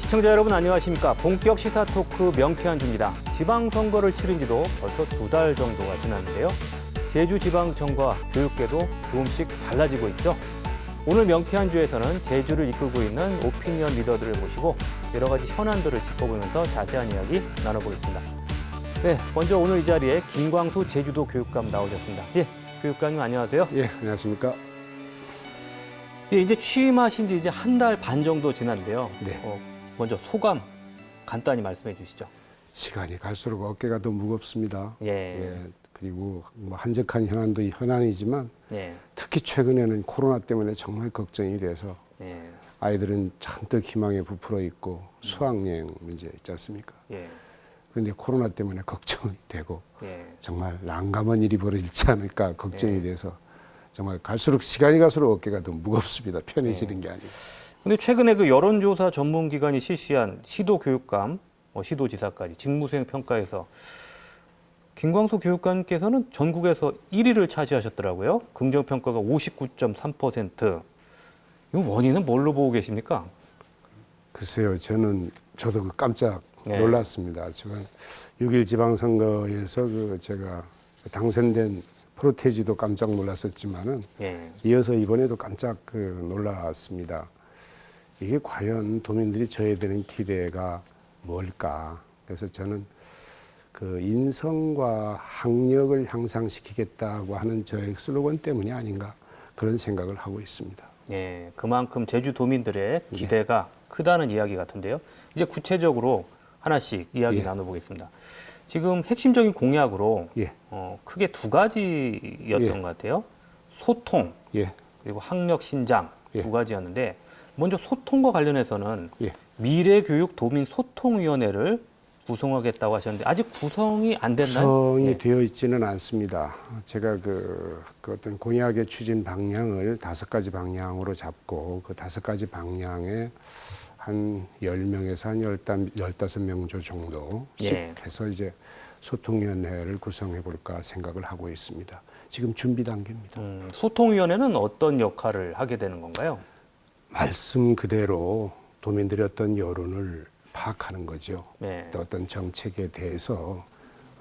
시청자 여러분 안녕하십니까. 본격 시사 토크 명쾌한주입니다. 지방선거를 치른 지도 벌써 2달 정도가 지났는데요. 제주지방청과 교육계도 조금씩 달라지고 있죠. 오늘 명쾌한주에서는 제주를 이끌고 있는 오피니언 리더들을 모시고 여러 가지 현안들을 짚어보면서 자세한 이야기 나눠보겠습니다. 네, 먼저 오늘 이 자리에 김광수 제주도 교육감 나오셨습니다. 예, 교육감님 안녕하세요. 예, 안녕하십니까. 예, 이제 취임하신 지 이제 한 달 반 정도 지났는데요. 네. 먼저 소감 간단히 말씀해 주시죠. 시간이 갈수록 어깨가 더 무겁습니다. 예. 그리고 뭐 한적한 현안도 현안이지만 예. 특히 최근에는 코로나 때문에 정말 걱정이 돼서 예. 아이들은 잔뜩 희망에 부풀어 있고 수학여행 문제 있지 않습니까? 예. 그런데 코로나 때문에 걱정이 되고 예. 정말 난감한 일이 벌어지지 않을까 걱정이 예. 돼서 정말 시간이 갈수록 어깨가 더 무겁습니다. 편해지는 게 아니고. 근데 최근에 그 여론조사 전문기관이 실시한 시도교육감, 시도지사까지 직무수행 평가에서 김광수 교육감께서는 전국에서 1위를 차지하셨더라고요. 긍정평가가 59.3%. 이 원인은 뭘로 보고 계십니까? 글쎄요, 저도 깜짝 네. 놀랐습니다. 지금 6.1 지방선거에서 제가 당선된 프로테지도 깜짝 놀랐었지만은 예. 이어서 이번에도 깜짝 놀랐습니다. 이게 과연 도민들이 저에 대한 기대가 뭘까? 그래서 저는 인성과 학력을 향상시키겠다고 하는 저의 슬로건 때문이 아닌가 그런 생각을 하고 있습니다. 예, 그만큼 제주도민들의 기대가 크다는 이야기 같은데요. 이제 구체적으로 하나씩 이야기 나눠보겠습니다. 지금 핵심적인 공약으로 예. 크게 두 가지였던 것 같아요. 소통 예. 그리고 학력 신장 두 가지였는데 먼저 소통과 관련해서는 예. 미래교육 도민 소통위원회를 구성하겠다고 하셨는데 아직 구성이 안 됐나요? 구성이 되어 있지는 않습니다. 제가 그 어떤 공약의 추진 방향을 5가지 방향으로 잡고 그 5가지 방향에 한 10명에서 한 15명 정도씩 해서 이제 소통위원회를 구성해 볼까 생각을 하고 있습니다. 지금 준비 단계입니다. 소통위원회는 어떤 역할을 하게 되는 건가요? 말씀 그대로 도민들의 어떤 여론을 파악하는 거죠. 네. 또 어떤 정책에 대해서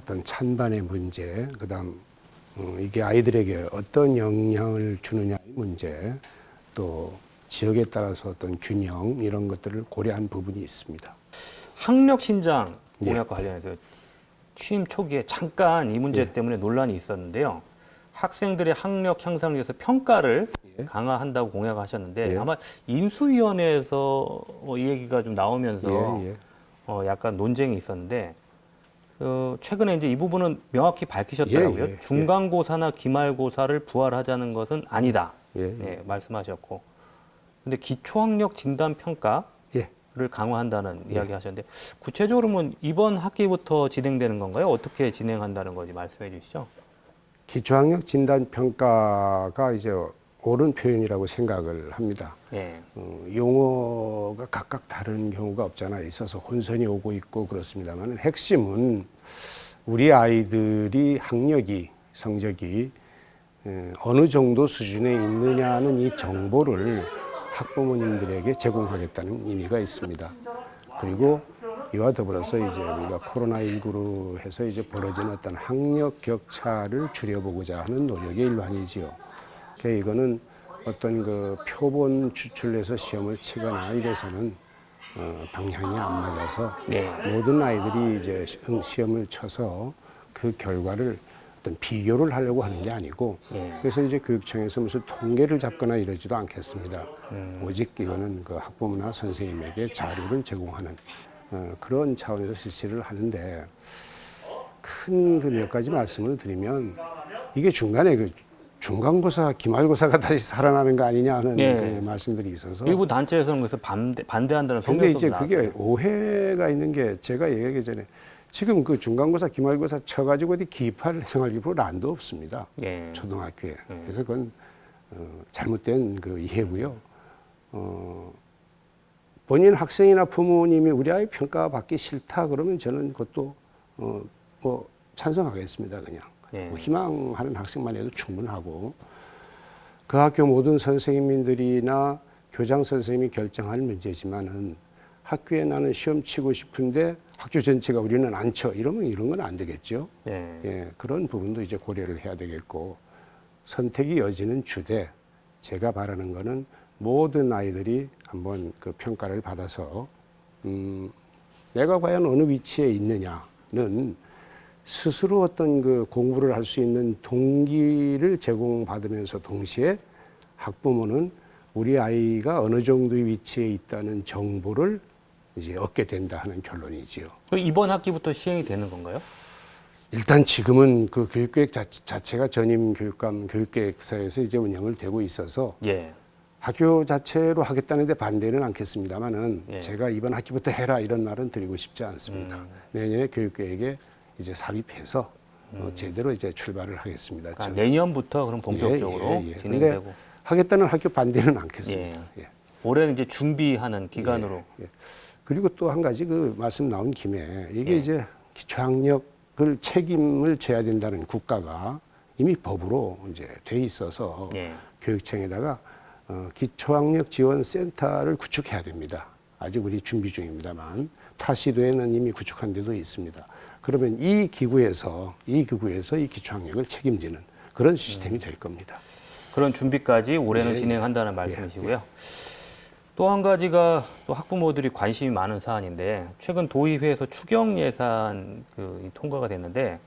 어떤 찬반의 문제, 그다음 이게 아이들에게 어떤 영향을 주느냐의 문제, 또 지역에 따라서 어떤 균형 이런 것들을 고려한 부분이 있습니다. 학력 신장 공약과 관련해서 취임 초기에 잠깐 이 문제 때문에 논란이 있었는데요. 학생들의 학력 향상을 위해서 평가를 강화한다고 공약하셨는데 아마 인수위원회에서 이 얘기가 좀 나오면서 약간 논쟁이 있었는데 최근에 이제 이 부분은 명확히 밝히셨더라고요. 중간고사나 기말고사를 부활하자는 것은 아니다. 말씀하셨고, 근데 기초학력 진단 평가를 강화한다는 이야기 하셨는데 구체적으로는 이번 학기부터 진행되는 건가요? 어떻게 진행한다는 건지 말씀해 주시죠. 기초학력 진단 평가가 이제 옳은 표현이라고 생각을 합니다. 용어가 각각 다른 경우가 없잖아요. 있어서 혼선이 오고 있고 그렇습니다만 핵심은 우리 아이들이 학력이 성적이 어느 정도 수준에 있느냐는 이 정보를 학부모님들에게 제공하겠다는 의미가 있습니다. 그리고 이와 더불어서 이제 우리가 코로나19로 해서 이제 벌어진 어떤 학력 격차를 줄여보고자 하는 노력의 일환이지요. 그러니까 이거는 어떤 표본 추출해서 시험을 치거나 이래서는 방향이 안 맞아서 모든 아이들이 이제 시험을 쳐서 그 결과를 어떤 비교를 하려고 하는 게 아니고 그래서 이제 교육청에서 무슨 통계를 잡거나 이러지도 않겠습니다. 오직 이거는 학부모나 선생님에게 자료를 제공하는 그런 차원에서 실시를 하는데 큰 몇 가지 말씀을 드리면 이게 중간에 중간고사, 기말고사가 다시 살아나는 거 아니냐 하는 그 말씀들이 있어서 일부 단체에서는 그래서 반대한다는 성명도 근데 이제 나왔어요. 그게 오해가 있는 게 제가 얘기하기 전에 지금 중간고사, 기말고사 쳐가지고 어디 기입할 생활기록은 란도 없습니다. 초등학교에. 그래서 그건 잘못된 이해고요. 본인 학생이나 부모님이 우리 아이 평가받기 싫다 그러면 저는 그것도 찬성하겠습니다. 그냥 희망하는 학생만 해도 충분하고 그 학교 모든 선생님들이나 교장 선생님이 결정할 문제지만은 학교에 나는 시험 치고 싶은데 학교 전체가 우리는 안 쳐. 이러면 이런 건 안 되겠죠. 예. 예, 그런 부분도 이제 고려를 해야 되겠고 선택의 여지는 주되 제가 바라는 거는 모든 아이들이 한번 그 평가를 받아서 내가 과연 어느 위치에 있느냐는 스스로 어떤 그 공부를 할 수 있는 동기를 제공받으면서 동시에 학부모는 우리 아이가 어느 정도의 위치에 있다는 정보를 이제 얻게 된다 하는 결론이지요. 이번 학기부터 시행이 되는 건가요? 일단 지금은 그 교육계획 자체가 전임 교육감 교육계획서에서 이제 운영을 되고 있어서 예. 학교 자체로 하겠다는데 반대는 않겠습니다만은 예. 제가 이번 학기부터 해라 이런 말은 드리고 싶지 않습니다. 내년에 교육계획에 이제 삽입해서 제대로 이제 출발을 하겠습니다. 그러니까 내년부터 그럼 본격적으로 진행되고. 하겠다는 학교 반대는 않겠습니다. 예. 올해는 이제 준비하는 기간으로. 그리고 또 한 가지 그 말씀 나온 김에 이게 예. 이제 기초학력을 책임을 져야 된다는 국가가 이미 법으로 이제 돼 있어서 예. 교육청에다가 기초학력 지원 센터를 구축해야 됩니다. 아직 우리 준비 중입니다만 타 시도에는 이미 구축한 데도 있습니다. 그러면 이 기구에서 이 기초학력을 책임지는 그런 시스템이 될 겁니다. 그런 준비까지 올해는 진행한다는 말씀이시고요. 또 한 가지가 또 학부모들이 관심이 많은 사안인데 최근 도의회에서 추경 예산 통과가 됐는데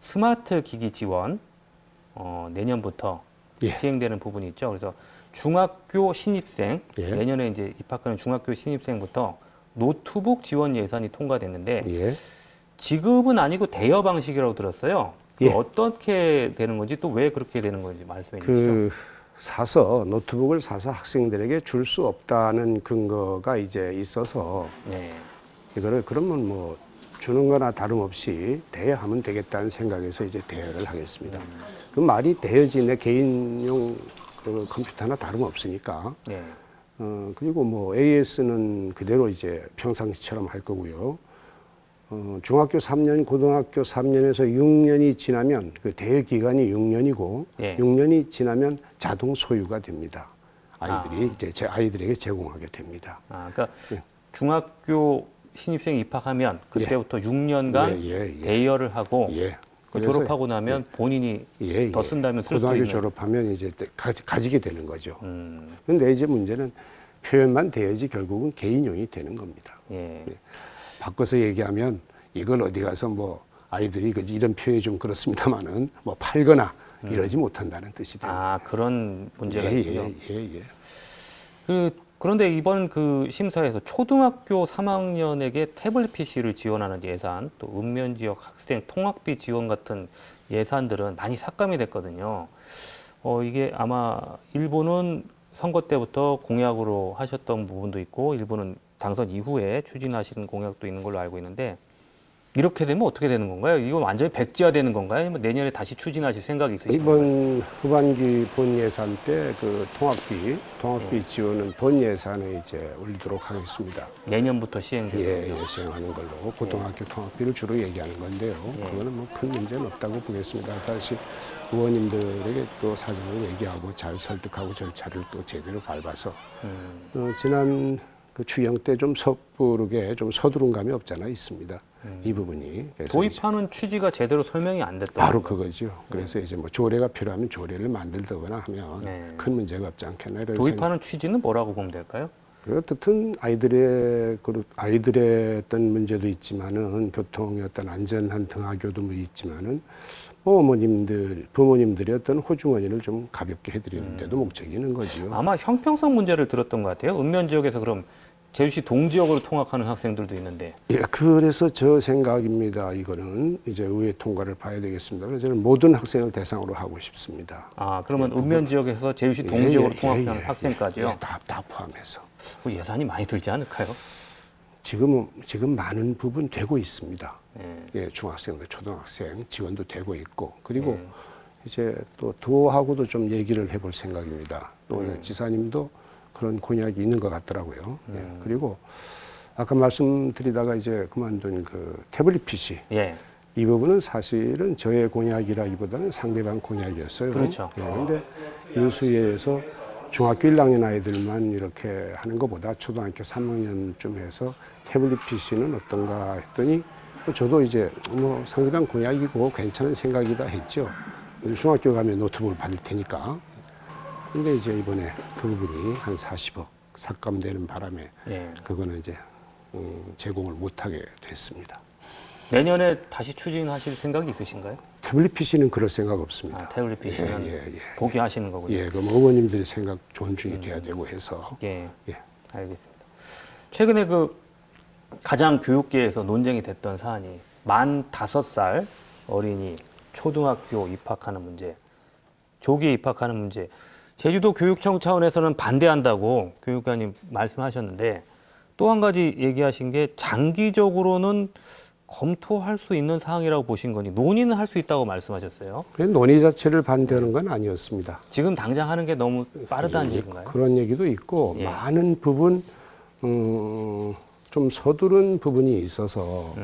스마트 기기 지원 내년부터 시행되는 부분이 있죠. 그래서 중학교 신입생 내년에 이제 입학하는 중학교 신입생부터 노트북 지원 예산이 통과됐는데 지급은 아니고 대여 방식이라고 들었어요. 어떻게 되는 건지 또 왜 그렇게 되는 건지 말씀해 주시죠. 노트북을 사서 학생들에게 줄 수 없다는 근거가 이제 있어서 이거를 그러면 뭐 주는 거나 다름없이 대여하면 되겠다는 생각에서 이제 대여를 하겠습니다. 그 말이 대여지 내 개인용 그 컴퓨터나 다름없으니까. 그리고 뭐 AS는 그대로 이제 평상시처럼 할 거고요. 중학교 3년, 고등학교 3년에서 6년이 지나면 그 대여 기간이 6년이고 6년이 지나면 자동 소유가 됩니다. 아이들이 이제 제 아이들에게 제공하게 됩니다. 그러니까 중학교 신입생 입학하면 그때부터 6년간 대여를 하고 졸업하고 나면 본인이 더 쓴다면 쓸 수 있는. 고등학교 졸업하면 이제 가지게 되는 거죠. 그런데 이제 문제는 표현만 대여지 결국은 개인용이 되는 겁니다. 바꿔서 얘기하면 이걸 어디 가서 뭐 아이들이 이런 표현이 좀 그렇습니다만은 뭐 팔거나 이러지 못한다는 뜻이 됩니다. 그런 문제가 있군요. 그런데 이번 그 심사에서 초등학교 3학년에게 태블릿 PC를 지원하는 예산, 또 읍면 지역 학생 통학비 지원 같은 예산들은 많이 삭감이 됐거든요. 이게 아마 일부는 선거 때부터 공약으로 하셨던 부분도 있고 일부는 당선 이후에 추진하시는 공약도 있는 걸로 알고 있는데 이렇게 되면 어떻게 되는 건가요? 이거 완전히 백지화되는 건가요? 아니면 내년에 다시 추진하실 생각이 있으신가요? 이번 후반기 본 예산 때 그 통학비 지원은 본 예산에 이제 올리도록 하겠습니다. 내년부터 시행되고요. 시행하는 걸로 고등학교 통학비를 주로 얘기하는 건데요. 그거는 뭐 큰 문제는 없다고 보겠습니다. 다시 의원님들에게 또 사정을 얘기하고 잘 설득하고 절차를 또 제대로 밟아서 지난 그 추경 때 좀 섣부르게 좀 서두른 감이 없잖아 있습니다. 이 부분이 도입하는 취지가 제대로 설명이 안 됐다. 바로 그거죠. 그래서 이제 뭐 조례가 필요하면 조례를 만들거나 하면 큰 문제가 없지 않겠나 이런 도입하는 취지는 뭐라고 보면 될까요? 어떻든 아이들의 어떤 문제도 있지만은 교통의 어떤 안전한 등하교도 있지만은 부모님들의 어떤 호주머니를 좀 가볍게 해드리는 데도 목적이 있는 거죠. 아마 형평성 문제를 들었던 것 같아요. 읍면 지역에서 그럼 제주시 동지역으로 통학하는 학생들도 있는데. 그래서 저 생각입니다. 이거는 이제 의회 통과를 봐야 되겠습니다. 그래서 저는 모든 학생을 대상으로 하고 싶습니다. 그러면 읍면 지역에서 제주시 동지역으로 통학하는 학생까지요? 다 포함해서. 예산이 많이 들지 않을까요? 지금 많은 부분 되고 있습니다. 중학생들, 초등학생 지원도 되고 있고 그리고 이제 또 도하고도 좀 얘기를 해볼 생각입니다. 또 지사님도 그런 공약이 있는 것 같더라고요. 그리고 아까 말씀드리다가 이제 그만둔 그 태블릿 PC 이 부분은 사실은 저의 공약이라기보다는 상대방 공약이었어요. 그렇죠. 그런데 인수위에서 중학교 1학년 아이들만 이렇게 하는 것보다 초등학교 3학년쯤 해서 태블릿 PC는 어떤가 했더니 저도 이제 뭐 상당 공약이고 괜찮은 생각이다 했죠. 중학교 가면 노트북을 받을 테니까. 근데 이제 이번에 그 부분이 한 40억 삭감되는 바람에 예. 그거는 이제 제공을 못하게 됐습니다. 내년에 다시 추진하실 생각이 있으신가요? 태블릿 PC는 그럴 생각 없습니다. 태블릿 PC는 예, 예. 포기하시는 거군요. 예, 그럼 어머님들의 생각 존중이 돼야 되고 해서. 예, 예. 알겠습니다. 최근에 그 가장 교육계에서 논쟁이 됐던 사안이 만 5살 어린이 초등학교 입학하는 문제, 조기에 입학하는 문제. 제주도 교육청 차원에서는 반대한다고 교육관님 말씀하셨는데 또 한 가지 얘기하신 게 장기적으로는 검토할 수 있는 사항이라고 보신 거니 논의는 할 수 있다고 말씀하셨어요. 논의 자체를 반대하는 건 아니었습니다. 지금 당장 하는 게 너무 빠르다는 얘기인가요? 그런 얘기도 있고 예. 많은 부분 좀 서두른 부분이 있어서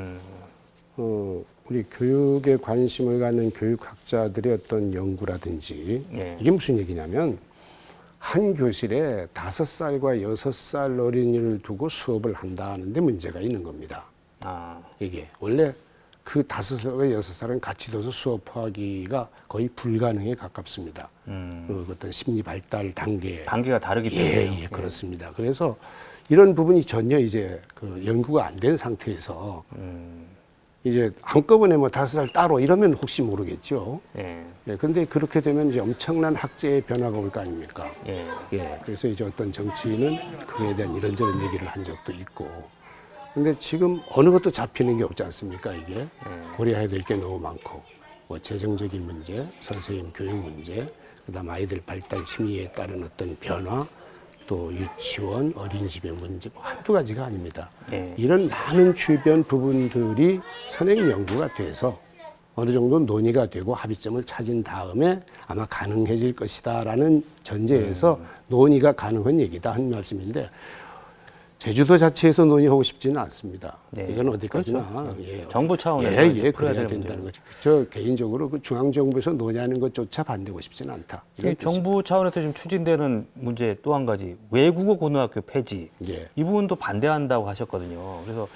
우리 교육에 관심을 갖는 교육학자들의 어떤 연구라든지 예. 이게 무슨 얘기냐면 한 교실에 5살과 6살 어린이를 두고 수업을 한다 하는데 문제가 있는 겁니다. 아, 이게 원래 그 5살과 6살은 같이 둬서 수업하기가 거의 불가능에 가깝습니다. 그 어떤 심리 발달 단계가 다르기 때문에. 예, 그렇습니다. 그래서 이런 부분이 전혀 이제 그 연구가 안 된 상태에서 이제 한꺼번에 뭐 5살 따로 이러면 혹시 모르겠죠. 예. 예, 근데 그렇게 되면 이제 엄청난 학제의 변화가 올 거 아닙니까? 예. 예, 그래서 이제 어떤 정치인은 그에 대한 이런저런 얘기를 한 적도 있고. 근데 지금 어느 것도 잡히는 게 없지 않습니까, 이게? 고려해야 될 게 너무 많고. 뭐 재정적인 문제, 선생님 교육 문제, 그 다음 아이들 발달 심리에 따른 어떤 변화, 또 유치원, 어린이집의 문제, 뭐 한두 가지가 아닙니다. 예. 이런 많은 주변 부분들이 선행 연구가 돼서 어느 정도 논의가 되고 합의점을 찾은 다음에 아마 가능해질 것이다라는 전제에서 논의가 가능한 얘기다 하는 말씀인데 제주도 자체에서 논의하고 싶지는 않습니다. 네. 이건 어디까지나 그렇죠. 예, 정부 차원에서 예, 풀어야 그래야 될 된다는 문제죠. 거죠. 저 개인적으로 그 중앙정부에서 논의하는 것조차 반대하고 싶지는 않다. 이런 이 정부 차원에서 지금 추진되는 문제 또 한 가지 외국어 고등학교 폐지 예. 이 부분도 반대한다고 하셨거든요. 그래서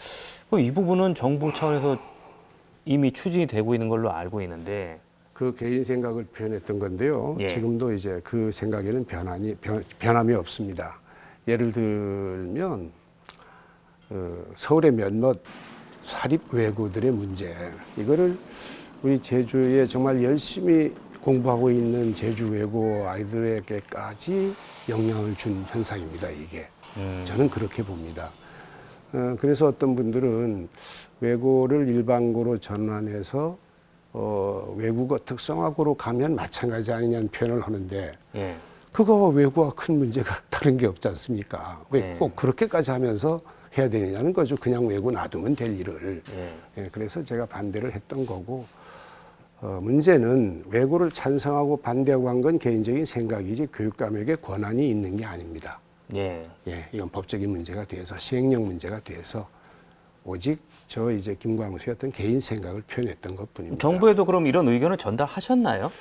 이 부분은 정부 차원에서 이미 추진이 되고 있는 걸로 알고 있는데 그 개인 생각을 표현했던 건데요. 예. 지금도 이제 그 생각에는 변함이 없습니다. 예를 들면 서울의 몇몇 사립 외고들의 문제 이거를 우리 제주에 정말 열심히 공부하고 있는 제주 외고 아이들에게까지 영향을 준 현상입니다. 이게 저는 그렇게 봅니다. 그래서 어떤 분들은 외고를 일반고로 전환해서 외국어 특성화고로 가면 마찬가지 아니냐는 표현을 하는데 예. 그거와 외고와 큰 문제가 다른 게 없지 않습니까? 왜 네. 꼭 그렇게까지 하면서 해야 되느냐는 거죠. 그냥 외고 놔두면 될 일을. 예. 예, 그래서 제가 반대를 했던 거고 문제는 외고를 찬성하고 반대하고 한 건 개인적인 생각이지 교육감에게 권한이 있는 게 아닙니다. 예. 예, 이건 법적인 문제가 돼서 시행령 문제가 돼서 오직 저 이제 김광수의 어떤 개인 생각을 표현했던 것뿐입니다. 정부에도 그럼 이런 의견을 전달하셨나요?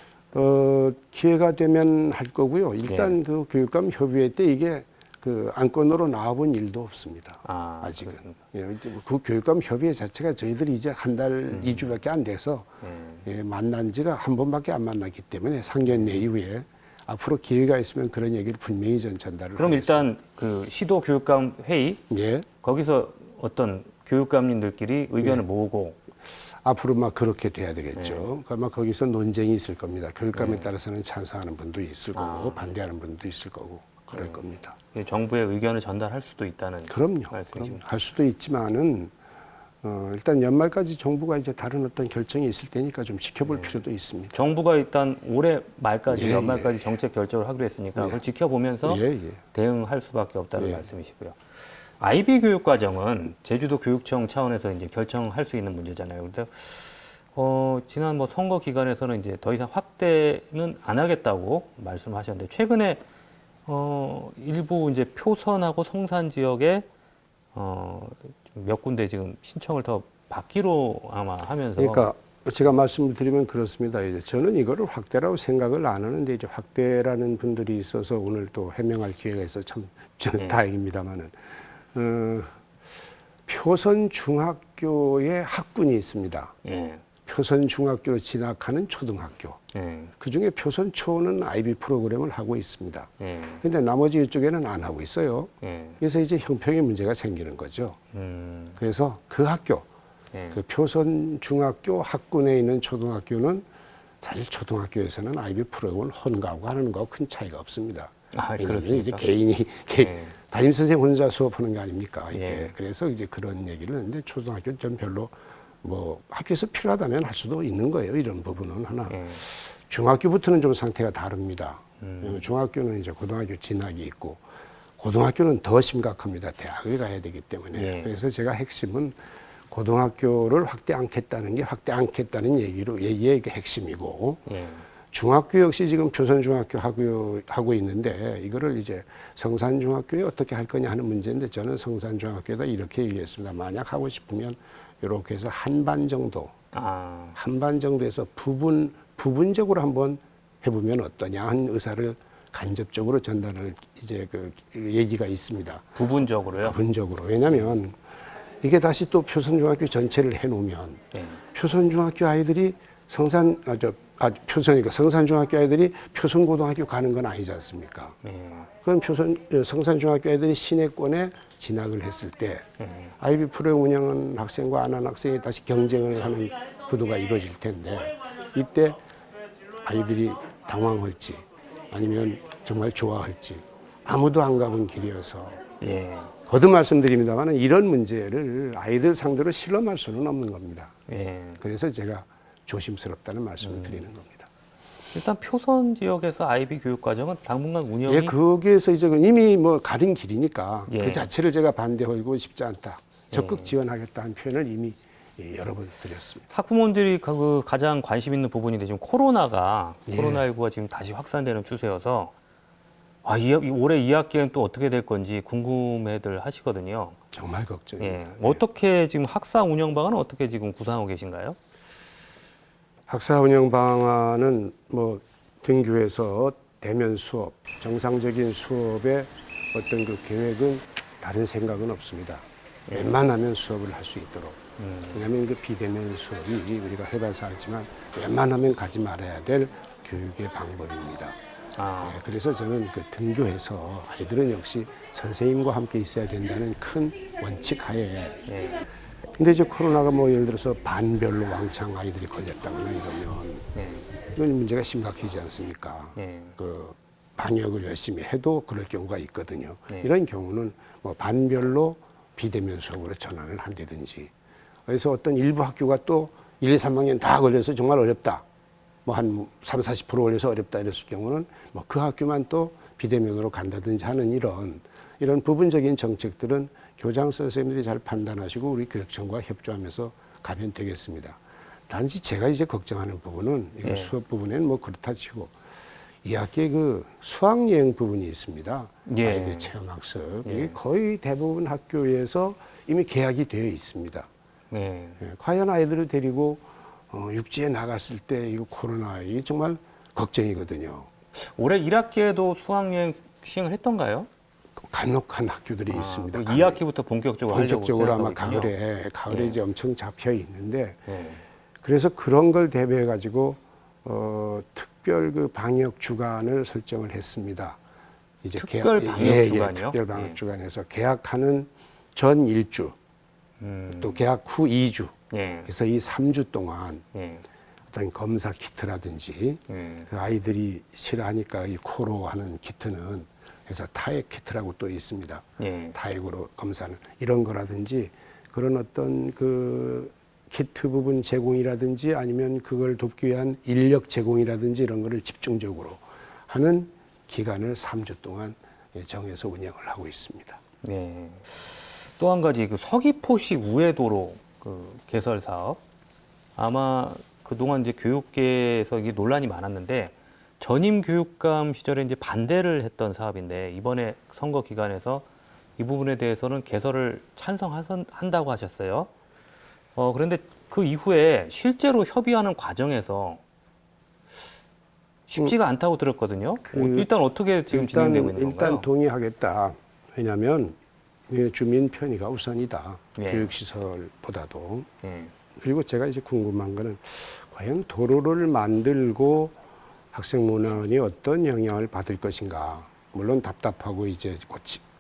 기회가 되면 할 거고요. 일단 그 교육감 협의회 때 이게 그 안건으로 나와본 일도 없습니다. 아직은. 예, 그 교육감 협의회 자체가 저희들이 이제 한 달, 2주밖에 안 돼서 예, 만난 지가 한 번밖에 안 만났기 때문에 상견례 이후에 앞으로 기회가 있으면 그런 얘기를 분명히 전달을 그럼 하겠습니다. 일단 그 시도 교육감 회의 예. 거기서 어떤 교육감님들끼리 의견을 예. 모으고 앞으로 막 그렇게 돼야 되겠죠. 아마 거기서 논쟁이 있을 겁니다. 교육감에 따라서는 찬성하는 분도 있을 거고 반대하는 분도 있을 거고 그럴 겁니다. 정부의 의견을 전달할 수도 있다는 그럼요. 말씀이십니다. 할 수도 있지만은 일단 연말까지 정부가 이제 다른 어떤 결정이 있을 테니까 좀 지켜볼 필요도 있습니다. 정부가 일단 올해 말까지 예, 연말까지 정책 결정을 하기로 했으니까 그걸 지켜보면서 대응할 수밖에 없다는 말씀이시고요. IB 교육 과정은 제주도 교육청 차원에서 이제 결정할 수 있는 문제잖아요. 그래서 지난 뭐 선거 기간에서는 이제 더 이상 확대는 안 하겠다고 말씀하셨는데 최근에 일부 이제 표선하고 성산 지역에 몇 군데 지금 신청을 더 받기로 아마 하면서 그러니까 제가 말씀을 드리면 그렇습니다. 이제 저는 이거를 확대라고 생각을 안 하는데 이제 확대라는 분들이 있어서 오늘 또 해명할 기회가 있어 참 저는 다행입니다만은 표선 중학교에 학군이 있습니다. 예. 표선 중학교로 진학하는 초등학교. 예. 그 중에 표선초는 IB 프로그램을 하고 있습니다. 예. 근데 나머지 이쪽에는 안 하고 있어요. 예. 그래서 이제 형평의 문제가 생기는 거죠. 그래서 그 학교, 예. 그 표선 중학교 학군에 있는 초등학교는 사실 초등학교에서는 IB 프로그램을 헌가하고 하는 거하고 큰 차이가 없습니다. 아, 왜냐하면 이제 그렇습니까? 개인이 예. 담임 선생 혼자 수업하는 게 아닙니까? 이게. 예. 그래서 이제 그런 얘기를 했는데 초등학교는 좀 별로 뭐 학교에서 필요하다면 할 수도 있는 거예요. 이런 부분은 하나. 예. 중학교부터는 좀 상태가 다릅니다. 중학교는 이제 고등학교 진학이 있고 고등학교는 더 심각합니다. 대학을 가야 되기 때문에. 예. 그래서 제가 핵심은 고등학교를 확대 않겠다는 게 확대 않겠다는 얘기의 핵심이고 예. 중학교 역시 지금 표선중학교 하고 있는데 이거를 이제 성산중학교에 어떻게 할 거냐 하는 문제인데 저는 성산중학교에다 이렇게 얘기했습니다. 만약 하고 싶으면 이렇게 해서 한 반 정도, 아. 한 반 정도에서 부분적으로 한번 해보면 어떠냐 하는 의사를 간접적으로 전달을 이제 그 얘기가 있습니다. 부분적으로요? 부분적으로. 왜냐하면 이게 다시 또 표선중학교 전체를 해놓으면 예. 표선중학교 아이들이 성산중학교 아이들이 표선고등학교 가는 건 아니지 않습니까? 예. 그럼 성산중학교 아이들이 시내권에 진학을 했을 때 IB 프로그램 운영하는 학생과 안 하는 학생이 다시 경쟁을 하는 구도가 이루어질 텐데 이때 아이들이 당황할지 아니면 정말 좋아할지 아무도 안 가본 길이어서 예. 거듭 말씀드립니다만 이런 문제를 아이들 상대로 실험할 수는 없는 겁니다. 예. 그래서 제가 조심스럽다는 말씀을 드리는 겁니다. 일단 표선 지역에서 IB 교육 과정은 당분간 운영이 예, 거기에서 이제 이미 뭐 가는 길이니까 예. 그 자체를 제가 반대하고 싶지 않다. 적극 지원하겠다는 표현을 이미 여러 번 드렸습니다. 학부모들이 그 가장 관심 있는 부분인데 지금 코로나가 예. 코로나19가 지금 다시 확산되는 추세여서 올해 2학기에는 또 어떻게 될 건지 궁금해들 하시거든요. 정말 걱정입니다. 예. 어떻게 지금 학사 운영 방안은 어떻게 지금 구상하고 계신가요? 학사 운영 방안은 뭐 등교해서 대면 수업, 정상적인 수업의 어떤 그 계획은 다른 생각은 없습니다. 웬만하면 수업을 할 수 있도록. 왜냐하면 그 비대면 수업이 우리가 해봐서 알지만 웬만하면 가지 말아야 될 교육의 방법입니다. 아. 네, 그래서 저는 그 등교해서 아이들은 역시 선생님과 함께 있어야 된다는 큰 원칙 하에. 예. 근데 이제 코로나가 뭐 예를 들어서 반별로 왕창 아이들이 걸렸다거나 이러면 예. 이건 문제가 심각하지 않습니까? 예. 그 방역을 열심히 해도 그럴 경우가 있거든요. 네. 이런 경우는 뭐 반별로 비대면 수업으로 전환을 한다든지. 그래서 어떤 일부 학교가 또 1, 2, 3학년 다 걸려서 정말 어렵다. 뭐 한 3, 40% 걸려서 어렵다 이랬을 경우는 뭐 그 학교만 또 비대면으로 간다든지 하는 이런 부분적인 정책들은 교장 선생님들이 잘 판단하시고 우리 교육청과 협조하면서 가면 되겠습니다. 단지 제가 이제 걱정하는 부분은 이거 네. 수업 부분에는 뭐 그렇다 치고 2학기에 그 수학여행 부분이 있습니다. 예. 아이들 체험학습. 예. 이게 거의 대부분 학교에서 이미 계약이 되어 있습니다. 예. 예, 과연 아이들을 데리고 육지에 나갔을 때 이거 코로나 이게 정말 걱정이거든요. 올해 1학기에도 수학여행 시행을 했던가요? 간혹한 학교들이 있습니다. 2학기부터 본격적으로 하려고 본격적으로 아마 생각하고 있군요. 가을에 예. 이제 엄청 잡혀 있는데 예. 그래서 그런 걸 대비해 가지고 특별 그 방역 주간을 설정을 했습니다. 이제 특별 방역 주간이요? 특별 방역 예. 주간에서 계약하는 전 1주 또 계약 후 2주 예. 그래서 이 3주 동안 예. 어떤 검사 키트라든지 예. 그 아이들이 싫어하니까 이 코로 하는 키트는 그래서 타액 키트라고 또 있습니다. 예. 타액으로 검사하는 이런 거라든지 그런 어떤 그 키트 부분 제공이라든지 아니면 그걸 돕기 위한 인력 제공이라든지 이런 거를 집중적으로 하는 기간을 3주 동안 정해서 운영을 하고 있습니다. 네. 또 한 가지 그 서귀포시 우회도로 그 개설 사업 아마 그동안 이제 교육계에서 이게 논란이 많았는데 전임 교육감 시절에 이제 반대를 했던 사업인데 이번에 선거 기간에서 이 부분에 대해서는 개설을 찬성한다고 하셨어요. 그런데 그 이후에 실제로 협의하는 과정에서 쉽지가 않다고 들었거든요. 일단 어떻게 지금 진행되고 있는 건가요? 일단 동의하겠다. 왜냐하면 주민 편의가 우선이다. 예. 교육시설보다도. 예. 그리고 제가 이제 궁금한 거는 과연 도로를 만들고 학생문화원이 어떤 영향을 받을 것인가. 물론 답답하고 이제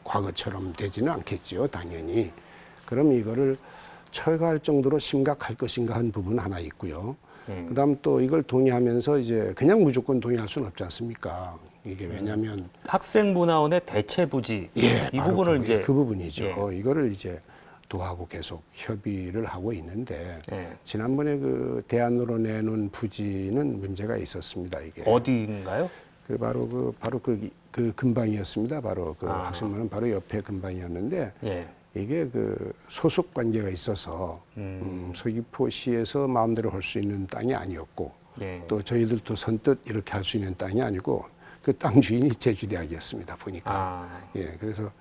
과거처럼 되지는 않겠죠, 당연히. 그럼 이거를 철거할 정도로 심각할 것인가 한 부분 하나 있고요. 그다음 또 이걸 동의하면서 이제 그냥 무조건 동의할 수는 없지 않습니까? 이게 왜냐하면 학생문화원의 대체 부지 이 바로 부분을 이제 그 부분이죠. 이거를 이제 도하고 계속 협의를 하고 있는데 지난번에 그 대안으로 내놓은 부지는 문제가 있었습니다. 이게 어디인가요? 바로 그 근방이었습니다. 바로 그 학생문화원 바로 옆에 근방이었는데 이게 그 소속 관계가 있어서 서귀포시에서 마음대로 할 수 있는 땅이 아니었고 또 저희들도 선뜻 이렇게 할 수 있는 땅이 아니고 그 땅 주인이 제주대학이었습니다. 보니까 그래서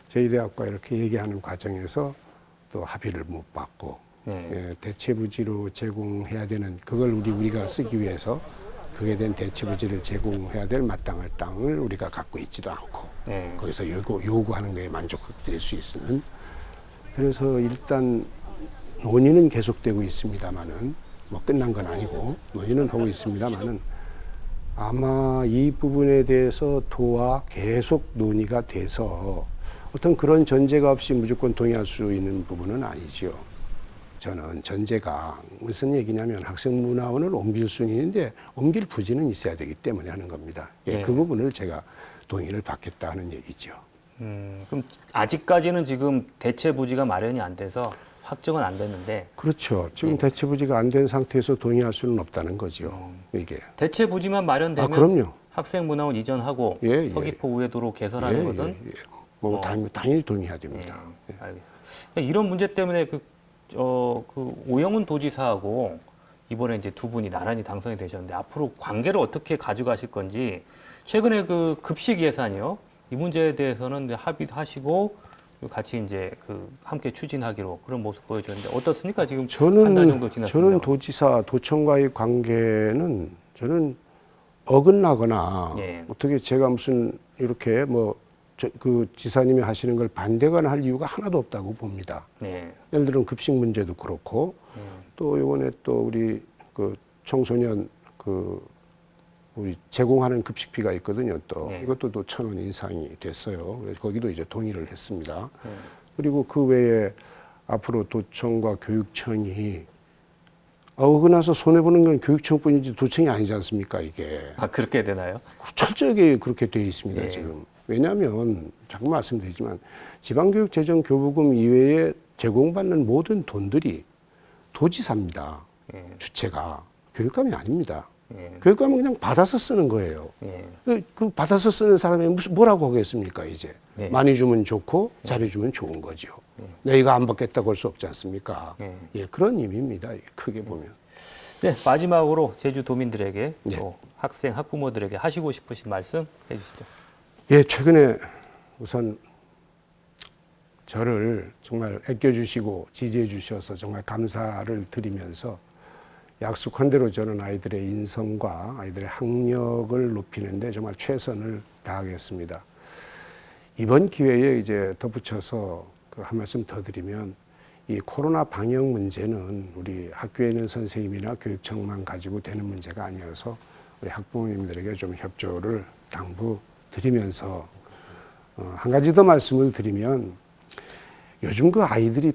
저희 대학과 이렇게 얘기하는 과정에서 또 합의를 못 받고 대체 부지로 제공해야 되는 그걸 우리가 쓰기 위해서 그에 대한 대체 부지를 제공해야 될 마땅할 땅을 우리가 갖고 있지도 않고 거기서 요구하는 거에 만족드릴 수 있는 그래서 일단 논의는 계속되고 있습니다만은 뭐 끝난 건 아니고 논의는 하고 있습니다만은 아마 이 부분에 대해서 도와 계속 논의가 돼서 어떤 그런 전제가 없이 무조건 동의할 수 있는 부분은 아니지요. 저는 전제가 무슨 얘기냐면 학생문화원을 옮길 수는 있는데 옮길 부지는 있어야 되기 때문에 하는 겁니다. 그 부분을 제가 동의를 받겠다 하는 얘기죠. 그럼 아직까지는 지금 대체 부지가 마련이 안 돼서 확정은 안 됐는데. 그렇죠. 지금 대체 부지가 안 된 상태에서 동의할 수는 없다는 거죠. 이게. 대체 부지만 마련되면 그럼요. 학생문화원 이전하고 서귀포 우회도로 개설하는 것은 뭐 당연히 동의해야 됩니다. 알겠습니다. 이런 문제 때문에 그 오영훈 도지사하고 이번에 이제 두 분이 나란히 당선이 되셨는데 앞으로 관계를 어떻게 가져가실 건지 최근에 그 급식 예산이요. 이 문제에 대해서는 이제 합의도 하시고 같이 이제 함께 추진하기로 그런 모습 보여줬는데 어떻습니까? 지금 한 달 정도 지났습니다. 저는 도청과의 관계는 저는 어긋나거나 어떻게 제가 무슨 이렇게 그 지사님이 하시는 걸 반대거나 할 이유가 하나도 없다고 봅니다. 예를 들어 급식 문제도 그렇고 또 이번에 또 우리 그 청소년 우리 제공하는 급식비가 있거든요. 또 이것도 또 1,000원 인상이 됐어요. 그래서 거기도 이제 동의를 했습니다. 그리고 그 외에 앞으로 도청과 교육청이 어긋나서 손해 보는 건 교육청뿐이지 도청이 아니지 않습니까? 이게. 그렇게 되나요? 철저하게 그렇게 돼 있습니다. 지금. 왜냐하면 자꾸 말씀드리지만 지방교육재정교부금 이외에 제공받는 모든 돈들이 도지사입니다. 주체가 교육감이 아닙니다. 교육감은 그냥 받아서 쓰는 거예요. 그 받아서 쓰는 사람이 뭐라고 하겠습니까, 이제. 많이 주면 좋고 잘해주면 좋은 거죠. 내가 안 받겠다고 할 수 없지 않습니까? 그런 의미입니다, 크게 보면. 네, 마지막으로 제주도민들에게 또 학생, 학부모들에게 하시고 싶으신 말씀 해주시죠. 최근에 우선 저를 정말 아껴주시고 지지해 주셔서 정말 감사를 드리면서 약속한 대로 저는 아이들의 인성과 아이들의 학력을 높이는데 정말 최선을 다하겠습니다. 이번 기회에 이제 덧붙여서 한 말씀 더 드리면 이 코로나 방역 문제는 우리 학교에 있는 선생님이나 교육청만 가지고 되는 문제가 아니어서 우리 학부모님들에게 좀 협조를 당부드리면서 한 가지 더 말씀을 드리면 요즘 그 아이들이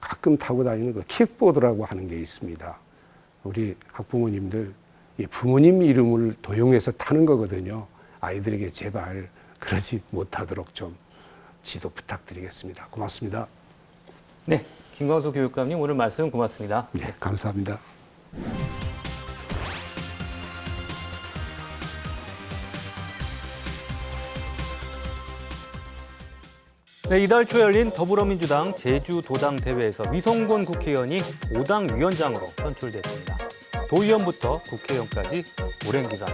가끔 타고 다니는 그 킥보드라고 하는 게 있습니다. 우리 학부모님들 이 부모님 이름을 도용해서 타는 거거든요. 아이들에게 제발 그러지 못하도록 좀 지도 부탁드리겠습니다. 고맙습니다. 네, 김광수 교육감님 오늘 말씀 고맙습니다. 네, 감사합니다. 네, 이달 초 열린 더불어민주당 제주도당 대회에서 위성곤 국회의원이 5당 위원장으로 선출됐습니다. 도의원부터 국회의원까지 오랜 기간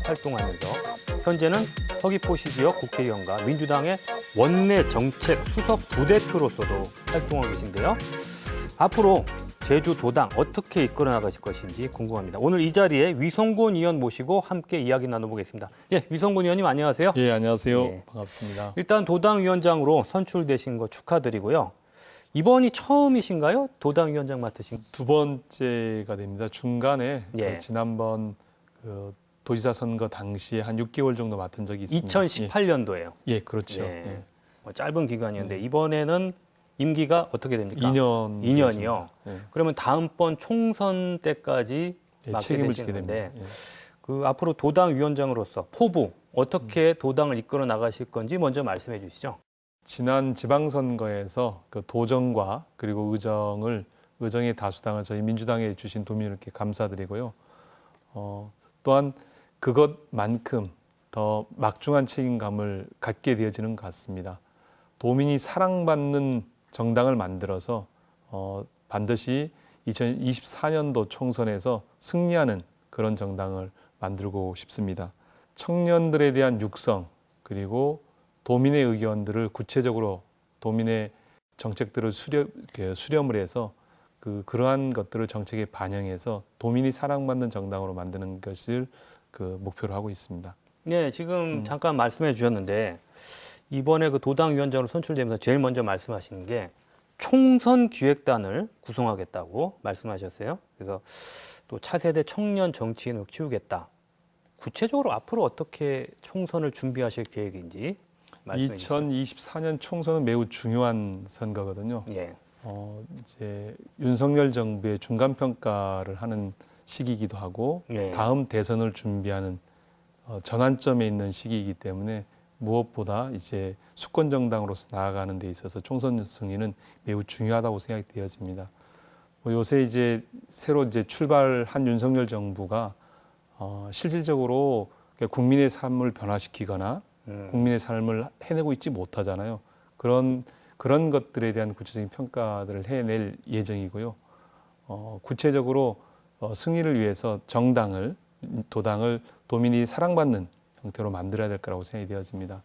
활동하면서 현재는 서귀포시 지역 국회의원과 민주당의 원내 정책 수석 부대표로서도 활동하고 계신데요. 앞으로 제주도당 어떻게 이끌어 나가실 것인지 궁금합니다. 오늘 이 자리에 위성곤 의원 모시고 함께 이야기 나눠보겠습니다. 예, 위성곤 의원님 안녕하세요. 예, 안녕하세요. 예. 반갑습니다. 일단 도당위원장으로 선출되신 거 축하드리고요. 이번이 처음이신가요? 도당위원장 맡으신? 두 번째가 됩니다. 중간에 예. 그 지난번 그 도지사 선거 당시에 한 6개월 정도 맡은 적이 있습니다. 2018년도에요. 예, 그렇죠. 예. 예. 뭐 짧은 기간이었는데 이번에는 임기가 어떻게 됩니까? 2년. 2년이요. 예. 그러면 다음번 총선 때까지 예, 맡게 책임을 지게 되시는데 됩니다. 예. 그 앞으로 도당 위원장으로서 포부 어떻게 도당을 이끌어 나가실 건지 먼저 말씀해 주시죠. 지난 지방선거에서 그 도정과 그리고 의정의 다수당을 저희 민주당에 주신 도민들께 감사드리고요. 또한 그것만큼 더 막중한 책임감을 갖게 되어지는 것 같습니다. 도민이 사랑받는 정당을 만들어서 반드시 2024년도 총선에서 승리하는 그런 정당을 만들고 싶습니다. 청년들에 대한 육성 그리고 도민의 의견들을 구체적으로 도민의 정책들을 수렴을 해서 그러한 것들을 정책에 반영해서 도민이 사랑받는 정당으로 만드는 것을 그 목표로 하고 있습니다. 네, 지금 잠깐 말씀해 주셨는데 이번에 그 도당위원장으로 선출되면서 제일 먼저 말씀하시는 게 총선 기획단을 구성하겠다고 말씀하셨어요. 그래서 또 차세대 청년 정치인을 키우겠다. 구체적으로 앞으로 어떻게 총선을 준비하실 계획인지 말씀해 주시죠. 2024년 총선은 매우 중요한 선거거든요. 예. 이제 윤석열 정부의 중간 평가를 하는 시기이기도 하고 예. 다음 대선을 준비하는 전환점에 있는 시기이기 때문에 무엇보다 이제 수권 정당으로서 나아가는 데 있어서 총선 승리는 매우 중요하다고 생각이 되어집니다. 요새 이제 새로 이제 출발한 윤석열 정부가 실질적으로 국민의 삶을 변화시키거나 국민의 삶을 해내고 있지 못하잖아요. 그런 것들에 대한 구체적인 평가들을 해낼 예정이고요. 구체적으로 승리를 위해서 도당을 도민이 사랑받는 형태로 만들어야 될 거라고 생각이 되어집니다.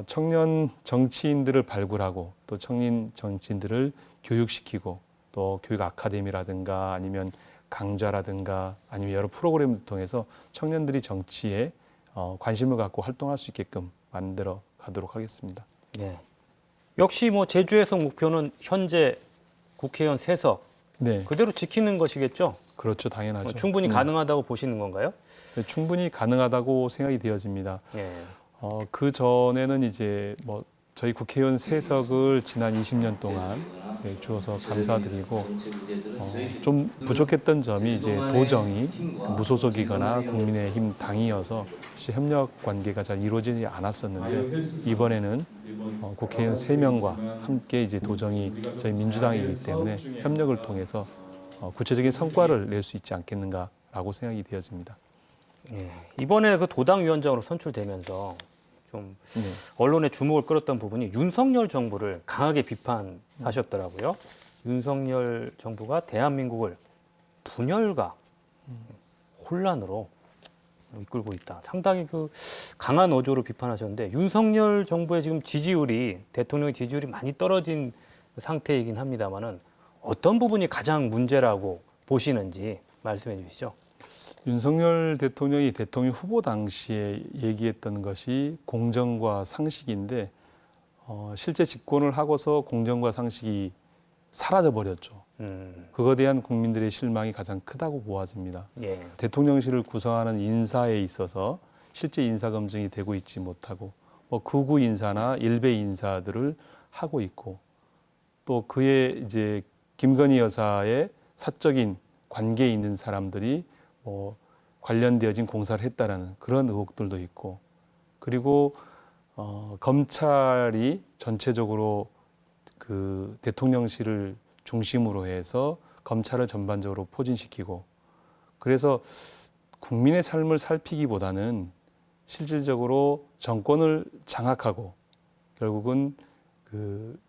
청년 정치인들을 발굴하고 또 청년 정치인들을 교육시키고 또 교육 아카데미라든가 아니면 강좌라든가 아니면 여러 프로그램을 통해서 청년들이 정치에 관심을 갖고 활동할 수 있게끔 만들어 가도록 하겠습니다. 네. 역시 뭐 제주에서 목표는 현재 국회의원 3석 네, 그대로 지키는 것이겠죠? 그렇죠. 당연하죠. 충분히 가능하다고 보시는 건가요? 네, 충분히 가능하다고 생각이 되어집니다. 예. 그 전에는 이제 뭐 저희 국회의원 3석을 지난 20년 동안 주어서 감사드리고 좀 부족했던 점이 이제 도정이 무소속이거나 국민의힘 당이어서 협력 관계가 잘 이루어지지 않았었는데 이번에는 국회의원 3명과 함께 이제 도정이 저희 민주당이기 때문에 협력을 통해서 구체적인 성과를 낼 수 있지 않겠는가라고 생각이 되어집니다. 예. 이번에 그 도당위원장으로 선출되면서 좀 네. 언론의 주목을 끌었던 부분이 윤석열 정부를 강하게 비판하셨더라고요. 윤석열 정부가 대한민국을 분열과 혼란으로 이끌고 있다. 상당히 그 강한 어조로 비판하셨는데 윤석열 정부의 지금 대통령 지지율이 많이 떨어진 상태이긴 합니다만은 어떤 부분이 가장 문제라고 보시는지 말씀해 주시죠. 윤석열 대통령이 대통령 후보 당시에 얘기했던 것이 공정과 상식인데 실제 집권을 하고서 공정과 상식이 사라져 버렸죠. 그거에 대한 국민들의 실망이 가장 크다고 보아집니다. 예. 대통령실을 구성하는 인사에 있어서 실제 인사 검증이 되고 있지 못하고 뭐 극우 인사나 일베 인사들을 하고 있고 또 그의 이제 김건희 여사의 사적인 관계에 있는 사람들이 관련되어진 공사를 했다라는 그런 의혹들도 있고 그리고 검찰이 전체적으로 그 대통령실을 중심으로 해서 검찰을 전반적으로 포진시키고 그래서 국민의 삶을 살피기보다는 실질적으로 정권을 장악하고 결국은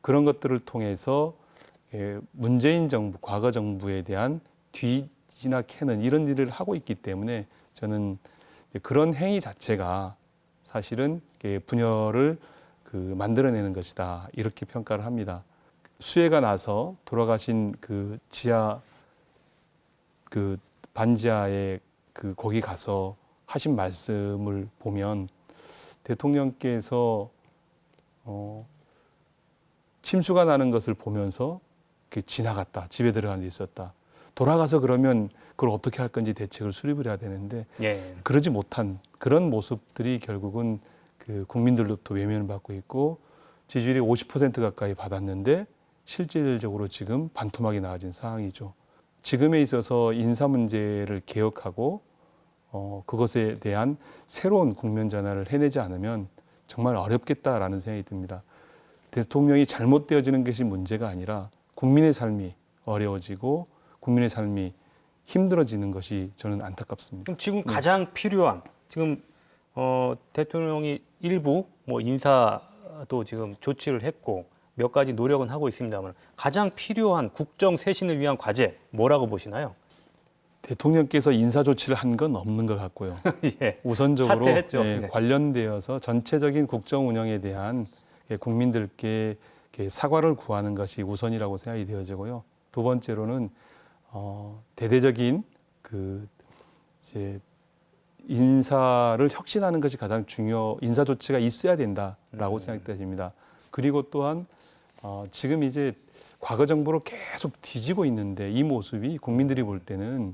그런 것들을 통해서 문재인 정부, 과거 정부에 대한 뒤지나 캐는 이런 일을 하고 있기 때문에 저는 그런 행위 자체가 사실은 분열을 만들어내는 것이다 이렇게 평가를 합니다. 수해가 나서 돌아가신 그 지하 그 반지하에 그 거기 가서 하신 말씀을 보면 대통령께서 침수가 나는 것을 보면서 지나갔다, 집에 들어가는 데 있었다. 돌아가서 그러면 그걸 어떻게 할 건지 대책을 수립을 해야 되는데 예. 그러지 못한 그런 모습들이 결국은 그 국민들로부터 외면을 받고 있고 지지율이 50% 가까이 받았는데 실질적으로 지금 반토막이 나아진 상황이죠. 지금에 있어서 인사 문제를 개혁하고 그것에 대한 새로운 국면 전환을 해내지 않으면 정말 어렵겠다라는 생각이 듭니다. 대통령이 잘못되어지는 것이 문제가 아니라 국민의 삶이 어려워지고 국민의 삶이 힘들어지는 것이 저는 안타깝습니다. 그럼 지금 가장 필요한 지금 대통령이 일부 뭐 인사도 지금 조치를 했고 몇 가지 노력은 하고 있습니다만 가장 필요한 국정 쇄신을 위한 과제 뭐라고 보시나요? 대통령께서 인사 조치를 한 건 없는 것 같고요. 예. 우선적으로 사퇴했죠. 네. 관련되어서 전체적인 국정 운영에 대한 국민들께 사과를 구하는 것이 우선이라고 생각이 되어지고요. 두 번째로는 대대적인 그 이제 인사를 혁신하는 것이 가장 인사 조치가 있어야 된다라고 생각됩니다. 그리고 또한 지금 이제 과거 정부로 계속 뒤지고 있는데 이 모습이 국민들이 볼 때는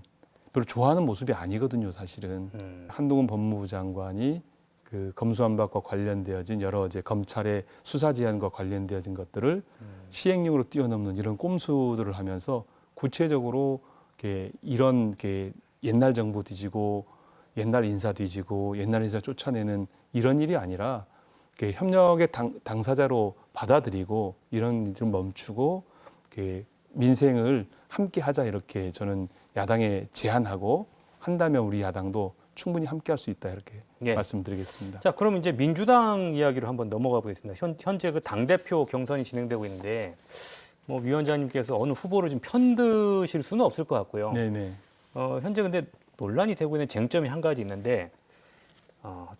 별로 좋아하는 모습이 아니거든요, 사실은. 한동훈 법무부 장관이 그 검수완박과 관련되어진 여러 이제 검찰의 수사 제한과 관련되어진 것들을 시행령으로 뛰어넘는 이런 꼼수들을 하면서 구체적으로 이런 옛날 정부 뒤지고 옛날 인사 뒤지고 옛날 인사 쫓아내는 이런 일이 아니라 협력의 당사자로 받아들이고 이런 일을 멈추고 민생을 함께 하자 이렇게 저는 야당에 제안하고 한다면 우리 야당도 충분히 함께 할 수 있다 이렇게 예. 말씀드리겠습니다. 자, 그럼 이제 민주당 이야기로 한번 넘어가 보겠습니다. 현재 그 당대표 경선이 진행되고 있는데 뭐 위원장님께서 어느 후보를 좀 편드실 수는 없을 것 같고요. 네네. 현재 근데 논란이 되고 있는 쟁점이 한 가지 있는데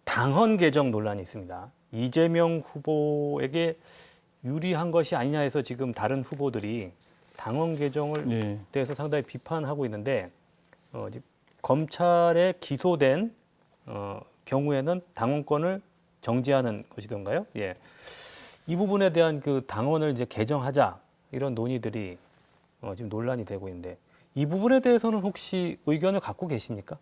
당헌 개정 논란이 있습니다. 이재명 후보에게 유리한 것이 아니냐 해서 지금 다른 후보들이 당헌 개정을 네. 대해서 상당히 비판하고 있는데 검찰에 기소된 경우에는 당원권을 정지하는 것이던가요? 예. 이 부분에 대한 그 당원을 이제 개정하자 이런 논의들이 지금 논란이 되고 있는데 이 부분에 대해서는 혹시 의견을 갖고 계십니까?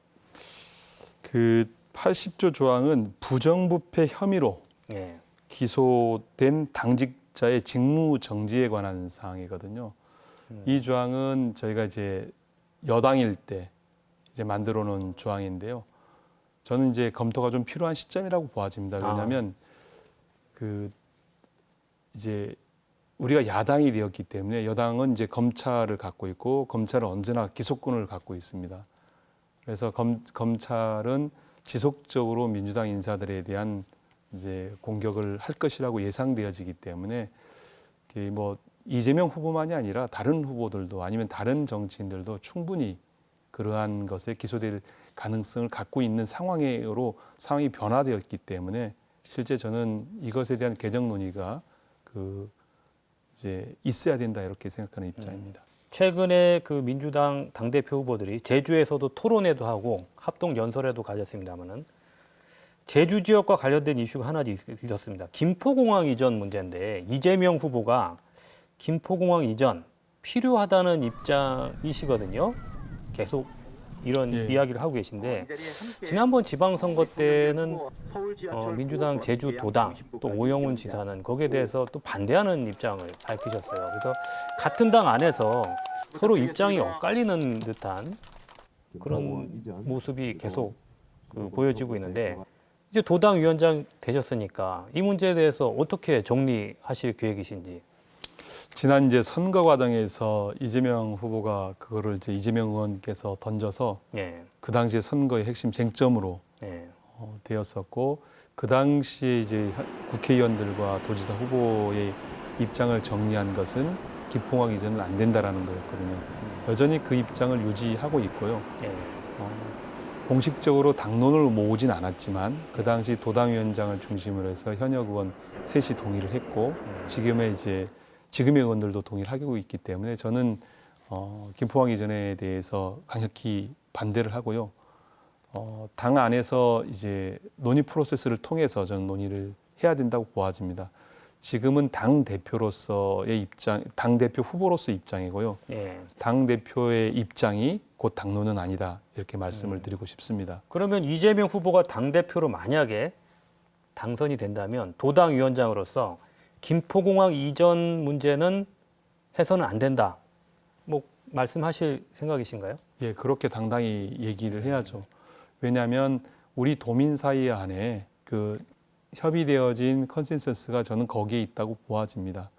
그 80조 조항은 부정부패 혐의로 예. 기소된 당직자의 직무 정지에 관한 사항이거든요. 이 조항은 저희가 이제 여당일 때 이제 만들어 놓은 조항인데요. 저는 이제 검토가 좀 필요한 시점이라고 보아집니다. 왜냐하면 그 이제 우리가 야당이 되었기 때문에 여당은 이제 검찰을 갖고 있고 검찰은 언제나 기소권을 갖고 있습니다. 그래서 검찰은 지속적으로 민주당 인사들에 대한 이제 공격을 할 것이라고 예상되어지기 때문에 뭐 이재명 후보만이 아니라 다른 후보들도 아니면 다른 정치인들도 충분히 그러한 것에 기소될 가능성을 갖고 있는 상황이 변화되었기 때문에 실제 저는 이것에 대한 개정 논의가 이제 있어야 된다 이렇게 생각하는 입장입니다. 최근에 그 민주당 당대표 후보들이 제주에서도 토론회도 하고 합동 연설회도 가졌습니다마는 제주 지역과 관련된 이슈가 하나 있었습니다. 김포공항 이전 문제인데 이재명 후보가 김포공항 이전 필요하다는 입장이시거든요. 계속 이런 이야기를 하고 계신데 지난번 지방선거 때는 민주당 제주도당 또 오영훈 지사는 거기에 대해서 또 반대하는 입장을 밝히셨어요. 그래서 같은 당 안에서 서로 입장이 엇갈리는 듯한 그런 모습이 계속 보여지고 있는데 이제 도당 위원장 되셨으니까 이 문제에 대해서 어떻게 정리하실 계획이신지. 지난 이제 선거 과정에서 이재명 후보가 그거를 이제 이재명 의원께서 던져서 예. 그 당시에 선거의 핵심 쟁점으로 예. 되었었고 그 당시에 이제 국회의원들과 도지사 후보의 입장을 정리한 것은 김포공항 이전은 안 된다라는 거였거든요. 여전히 그 입장을 유지하고 있고요. 예. 공식적으로 당론을 모으진 않았지만 그 당시 도당위원장을 중심으로 해서 현역 의원 셋이 동의를 했고 지금의 이제 지금의 의원들도 동의를 하고 있기 때문에 저는 김포항 이전에 대해서 강력히 반대를 하고요. 당 안에서 이제 논의 프로세스를 통해서 저는 논의를 해야 된다고 보아집니다. 지금은 당 대표로서의 입장, 당 대표 후보로서의 입장이고요. 예. 당 대표의 입장이 곧 당론은 아니다 이렇게 말씀을 드리고 싶습니다. 그러면 이재명 후보가 당 대표로 만약에 당선이 된다면 도당 위원장으로서 김포공항 이전 문제는 해서는 안 된다. 뭐 말씀하실 생각이신가요? 예, 그렇게 당당히 얘기를 해야죠. 왜냐하면 우리 도민 사이 안에 그 협의되어진 컨센서스가 저는 거기에 있다고 보아집니다.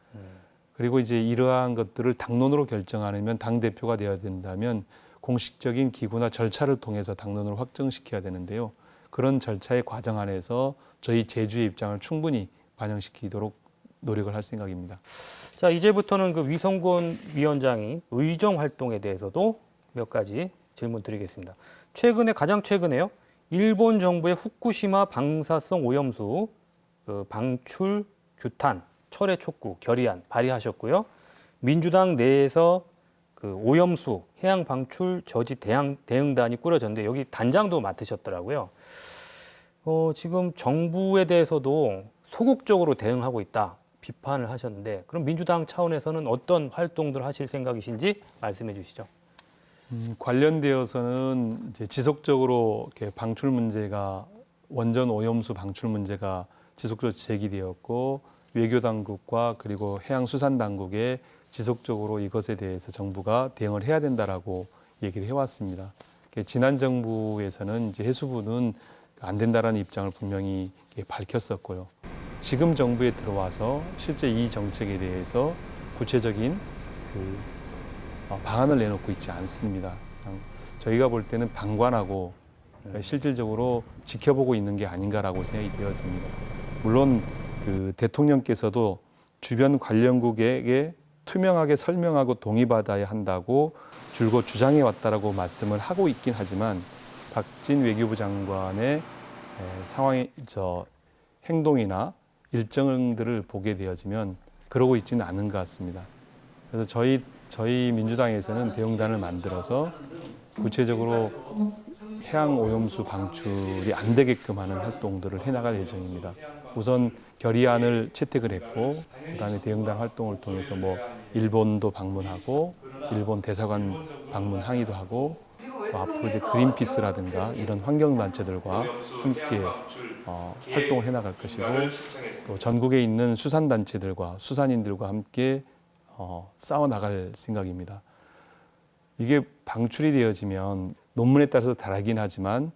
그리고 이제 이러한 것들을 당론으로 결정하려면 당 대표가 되어야 된다면 공식적인 기구나 절차를 통해서 당론으로 확정시켜야 되는데요. 그런 절차의 과정 안에서 저희 제주의 입장을 충분히 반영시키도록 노력을 할 생각입니다. 자, 이제부터는 그 위성군 위원장이 의정 활동에 대해서도 몇 가지 질문 드리겠습니다. 가장 최근에요. 일본 정부의 후쿠시마 방사성 오염수 그 방출 규탄 철회 촉구 결의안 발의하셨고요. 민주당 내에서 그 오염수 해양 방출 저지 대응단이 꾸려졌는데 여기 단장도 맡으셨더라고요. 지금 정부에 대해서도 소극적으로 대응하고 있다 비판을 하셨는데 그럼 민주당 차원에서는 어떤 활동들 하실 생각이신지 말씀해 주시죠. 관련되어서는 이제 지속적으로 이렇게 방출 문제가 원전 오염수 방출 문제가 지속적으로 제기되었고 외교 당국과 그리고 해양수산 당국에 지속적으로 이것에 대해서 정부가 대응을 해야 된다라고 얘기를 해왔습니다. 지난 정부에서는 이제 해수부는 안 된다라는 입장을 분명히 밝혔었고요. 지금 정부에 들어와서 실제 이 정책에 대해서 구체적인 방안을 내놓고 있지 않습니다. 그냥 저희가 볼 때는 방관하고 실질적으로 지켜보고 있는 게 아닌가라고 생각이 되어집니다. 물론 그 대통령께서도 주변 관련국에게 투명하게 설명하고 동의받아야 한다고 줄곧 주장해 왔다라고 말씀을 하고 있긴 하지만 박진 외교부 장관의 행동이나 일정들을 보게 되어지면 그러고 있지는 않은 것 같습니다. 그래서 저희 민주당에서는 대응단을 만들어서 구체적으로 해양 오염수 방출이 안 되게끔 하는 활동들을 해나갈 예정입니다. 우선 결의안을 채택을 했고 그다음에 대응단 활동을 통해서 뭐 일본도 방문하고 일본 대사관 방문 항의도 하고 앞으로 이제 그린피스라든가 이런 환경단체들과 함께 활동을 해나갈 것이고 또 전국에 있는 수산단체들과 수산인들과 함께 싸워 나갈 생각입니다. 이게 방출이 되어지면 논문에 따라서 다르긴 하지만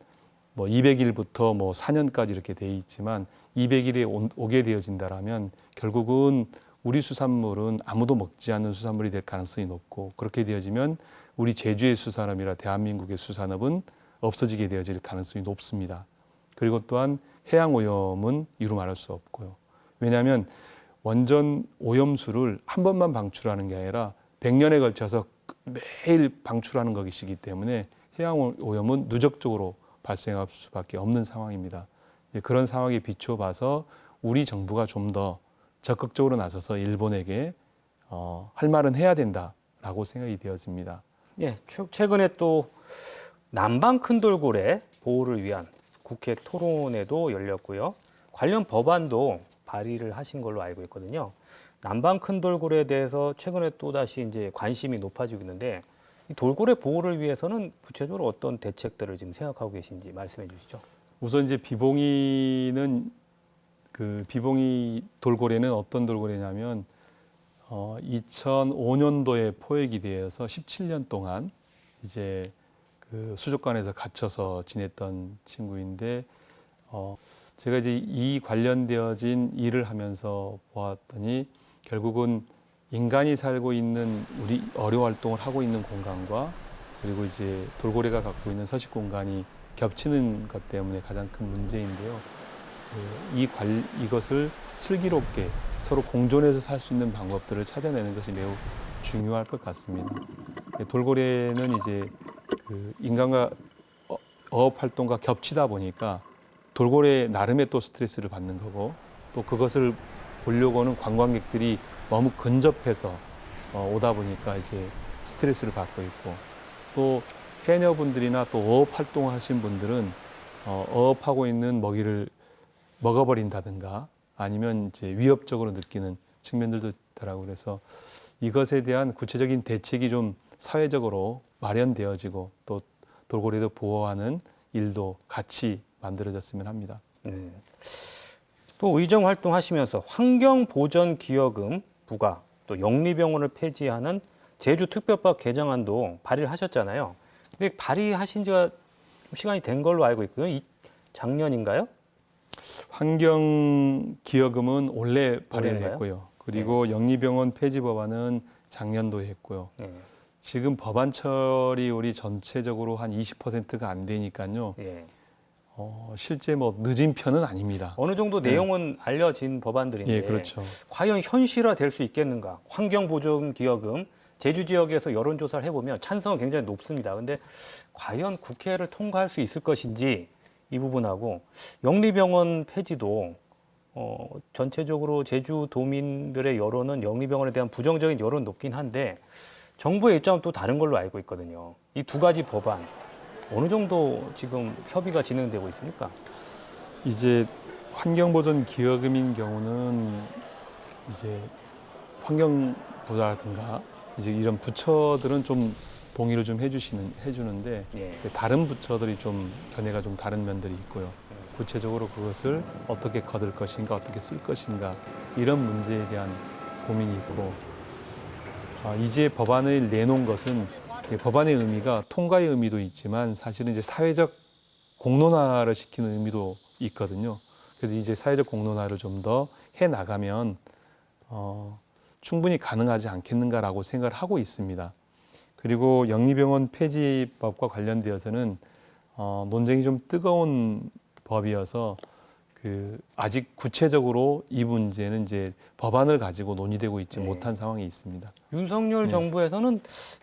뭐 200일부터 뭐 4년까지 이렇게 돼 있지만 200일에 오게 되어진다라면 결국은 우리 수산물은 아무도 먹지 않는 수산물이 될 가능성이 높고 그렇게 되어지면 우리 제주의 수산업이나 대한민국의 수산업은 없어지게 되어질 가능성이 높습니다. 그리고 또한 해양 오염은 이루 말할 수 없고요. 왜냐하면 원전 오염수를 한 번만 방출하는 게 아니라 100년에 걸쳐서 매일 방출하는 것이기 때문에 해양 오염은 누적적으로 발생할 수밖에 없는 상황입니다. 그런 상황에 비춰봐서 우리 정부가 좀 더 적극적으로 나서서 일본에게 할 말은 해야 된다라고 생각이 되어집니다. 예, 최근에 또 남방 큰돌고래 보호를 위한 국회 토론회도 열렸고요. 관련 법안도 발의를 하신 걸로 알고 있거든요. 남방 큰돌고래에 대해서 최근에 또 다시 이제 관심이 높아지고 있는데 이 돌고래 보호를 위해서는 구체적으로 어떤 대책들을 지금 생각하고 계신지 말씀해 주시죠. 우선 이제 비봉이 돌고래는 어떤 돌고래냐면 2005년도에 포획이 되어서 17년 동안 이제 그 수족관에서 갇혀서 지냈던 친구인데 제가 이제 이 관련되어진 일을 하면서 보았더니 결국은 인간이 살고 있는 우리 어류 활동을 하고 있는 공간과 그리고 이제 돌고래가 갖고 있는 서식 공간이 겹치는 것 때문에 가장 큰 문제인데요. 이것을 슬기롭게 서로 공존해서 살 수 있는 방법들을 찾아내는 것이 매우 중요할 것 같습니다. 돌고래는 이제 그 인간과 어업 활동과 겹치다 보니까 돌고래 나름의 또 스트레스를 받는 거고 또 그것을 보려고는 관광객들이 너무 근접해서 오다 보니까 이제 스트레스를 받고 있고, 또 해녀분들이나 또 어업 활동하신 분들은 어업하고 있는 먹이를 먹어버린다든가 아니면 이제 위협적으로 느끼는 측면들도 있더라고요. 그래서 이것에 대한 구체적인 대책이 좀 사회적으로 마련되어지고 또 돌고래도 보호하는 일도 같이 만들어졌으면 합니다. 또 의정 활동하시면서 환경보전기여금 부과 또 영리병원을 폐지하는 제주특별법 개정안도 발의를 하셨잖아요. 근데 발의하신 지가 시간이 된 걸로 알고 있고요. 작년인가요? 환경기여금은 올해 발의를 올해인가요? 했고요. 그리고 영리병원 폐지 법안은 작년도에 했고요. 네. 지금 법안 처리율이 전체적으로 한 20%가 안 되니까요. 예. 실제 뭐 늦은 편은 아닙니다. 어느 정도 내용은 알려진 법안들인데 예, 그렇죠. 과연 현실화될 수 있겠는가? 환경보전기여금 제주 지역에서 여론조사를 해보면 찬성은 굉장히 높습니다. 근데 과연 국회를 통과할 수 있을 것인지 이 부분하고 영리병원 폐지도 전체적으로 제주도민들의 여론은 영리병원에 대한 부정적인 여론 높긴 한데 정부의 입장은 또 다른 걸로 알고 있거든요. 이 두 가지 법안 어느 정도 지금 협의가 진행되고 있습니까? 이제 환경보전기여금인 경우는 이제 환경부라든가 이제 이런 부처들은 좀 동의를 좀 해주는데 예. 다른 부처들이 좀 견해가 좀 다른 면들이 있고요. 구체적으로 그것을 어떻게 거둘 것인가, 어떻게 쓸 것인가 이런 문제에 대한 고민이 있고, 이제 법안을 내놓은 것은 법안의 의미가 통과의 의미도 있지만 사실은 이제 사회적 공론화를 시키는 의미도 있거든요. 그래서 이제 사회적 공론화를 좀 더 해 나가면 충분히 가능하지 않겠는가라고 생각을 하고 있습니다. 그리고 영리병원 폐지법과 관련되어서는 논쟁이 좀 뜨거운 법이어서 아직 구체적으로 이 문제는 이제 법안을 가지고 논의되고 있지 못한 상황이 있습니다. 윤석열 정부에서는